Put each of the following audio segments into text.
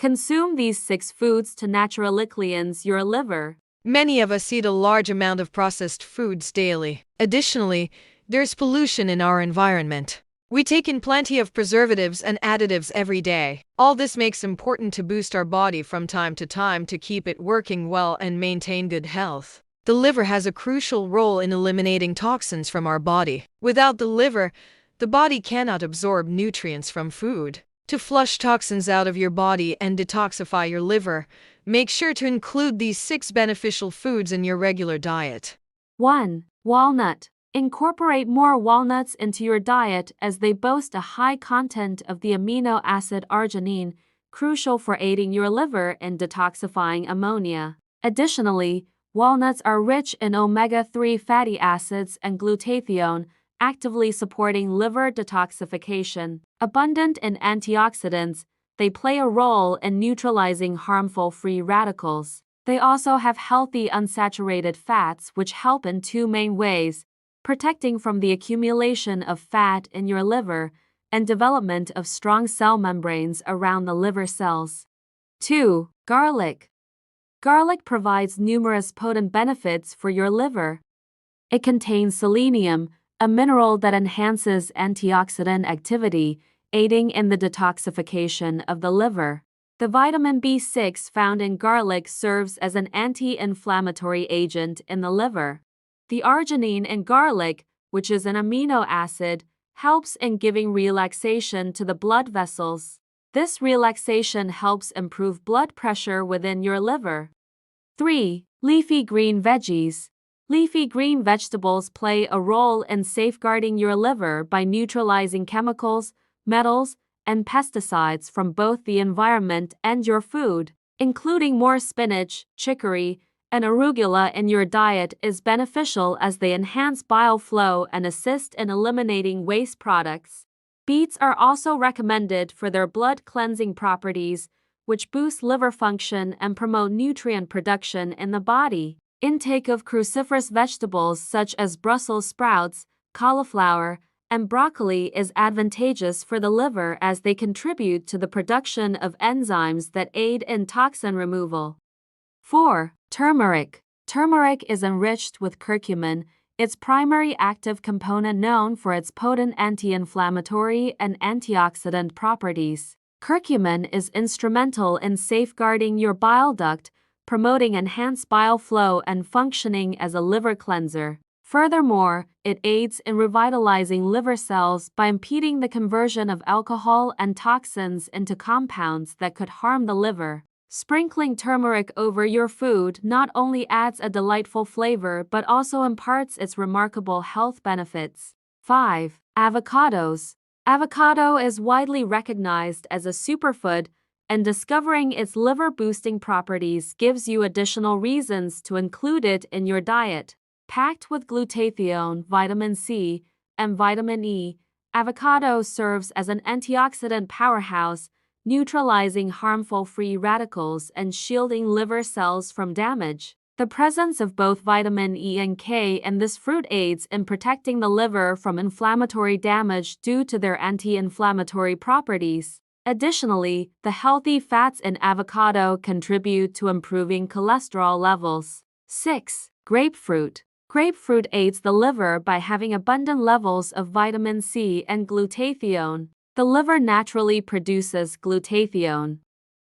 Consume these 6 foods to naturally cleanse your liver. Many of us eat a large amount of processed foods daily. Additionally, there's pollution in our environment. We take in plenty of preservatives and additives every day. All this makes it important to boost our body from time to time to keep it working well and maintain good health. The liver has a crucial role in eliminating toxins from our body. Without the liver, the body cannot absorb nutrients from food. To flush toxins out of your body and detoxify your liver, make sure to include these 6 beneficial foods in your regular diet. 1. Walnut. Incorporate more walnuts into your diet as they boast a high content of the amino acid arginine, crucial for aiding your liver in detoxifying ammonia. Additionally, walnuts are rich in omega-3 fatty acids and glutathione, actively supporting liver detoxification. Abundant in antioxidants, they play a role in neutralizing harmful free radicals. They also have healthy unsaturated fats which help in 2 main ways: protecting from the accumulation of fat in your liver and development of strong cell membranes around the liver cells. 2. Garlic. Garlic provides numerous potent benefits for your liver. It contains selenium, a mineral that enhances antioxidant activity, aiding in the detoxification of the liver. The vitamin B6 found in garlic serves as an anti-inflammatory agent in the liver. The arginine in garlic, which is an amino acid, helps in giving relaxation to the blood vessels. This relaxation helps improve blood pressure within your liver. 3. Leafy green veggies. Leafy green vegetables play a role in safeguarding your liver by neutralizing chemicals, metals, and pesticides from both the environment and your food. Including more spinach, chicory, and arugula in your diet is beneficial as they enhance bile flow and assist in eliminating waste products. Beets are also recommended for their blood cleansing properties, which boost liver function and promote nutrient production in the body. Intake of cruciferous vegetables such as Brussels sprouts, cauliflower, and broccoli is advantageous for the liver as they contribute to the production of enzymes that aid in toxin removal. 4. Turmeric. Turmeric is enriched with curcumin, its primary active component known for its potent anti-inflammatory and antioxidant properties. Curcumin is instrumental in safeguarding your bile duct, promoting enhanced bile flow and functioning as a liver cleanser. Furthermore, it aids in revitalizing liver cells by impeding the conversion of alcohol and toxins into compounds that could harm the liver. Sprinkling turmeric over your food not only adds a delightful flavor but also imparts its remarkable health benefits. 5. Avocados. Avocado is widely recognized as a superfood, and discovering its liver-boosting properties gives you additional reasons to include it in your diet. Packed with glutathione, vitamin C, and vitamin E, avocado serves as an antioxidant powerhouse, neutralizing harmful free radicals and shielding liver cells from damage. The presence of both vitamin E and K in this fruit aids in protecting the liver from inflammatory damage due to their anti-inflammatory properties. Additionally, the healthy fats in avocado contribute to improving cholesterol levels. 6. Grapefruit. Grapefruit aids the liver by having abundant levels of vitamin C and glutathione. The liver naturally produces glutathione.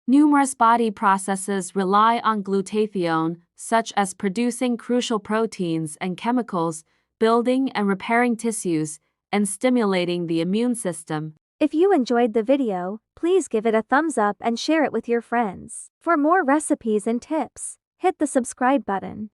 Numerous body processes rely on glutathione, such as producing crucial proteins and chemicals, building and repairing tissues, and stimulating the immune system. If you enjoyed the video, please give it a thumbs up and share it with your friends. For more recipes and tips, hit the subscribe button.